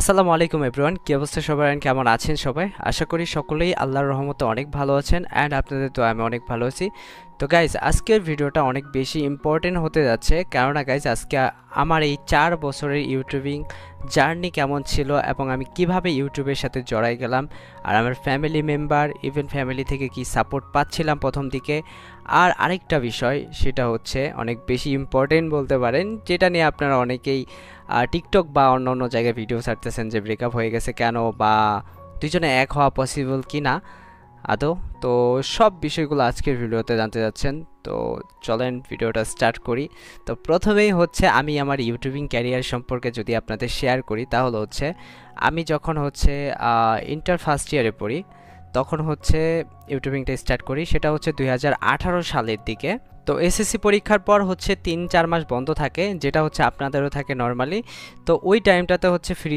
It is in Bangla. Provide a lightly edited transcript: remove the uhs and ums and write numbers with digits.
আসসালামু আলাইকুম এভরিওয়ান, কি অবস্থা সবার and কেমন আছেন সবাই? আশা করি সকলেই আল্লাহর রহমতে অনেক ভালো আছেন অ্যান্ড আপনাদের তো আমি অনেক ভালো আছি। তো গাইজ, আজকের ভিডিওটা অনেক বেশি ইম্পর্টেন্ট হতে যাচ্ছে, কেননা গাইজ আজকে আমার এই 4 বছরের ইউটিউবিং জার্নি কেমন ছিল এবং আমি কিভাবে ইউটিউবের সাথে জড়াই গেলাম, আর আমার ফ্যামিলি মেম্বার ইভেন ফ্যামিলি থেকে কি সাপোর্ট পাচ্ছিলাম প্রথম দিকে। আর আরেকটা বিষয়, সেটা হচ্ছে অনেক বেশি ইম্পর্টেন্ট বলতে পারেন, যেটা নিয়ে আপনারা অনেকেই টিকটক বা অন্য অন্য জায়গায় ভিডিও ছাড়তেছেন যে ব্রেকআপ হয়ে গেছে কেন, বা দুজনে এক হওয়া পসিবল কি না আদৌ। তো সব বিষয়গুলো আজকের ভিডিওতে জানতে যাচ্ছেন। তো চলেন ভিডিওটা স্টার্ট করি। তো প্রথমেই হচ্ছে আমি আমার ইউটিউবিং ক্যারিয়ার সম্পর্কে যদি আপনাদের শেয়ার করি, তাহলে হচ্ছে আমি যখন হচ্ছে ইন্টার ফার্স্ট ইয়ারে পড়ি, তখন হচ্ছে ইউটিউবিংটা স্টার্ট করি। সেটা হচ্ছে 2018 সালের দিকে। তো এসএসসি পরীক্ষার পর হচ্ছে 3-4 মাস বন্ধ থাকে, যেটা হচ্ছে আপনাদেরও থাকে নর্মালি। তো ওই টাইমটাতে হচ্ছে ফ্রি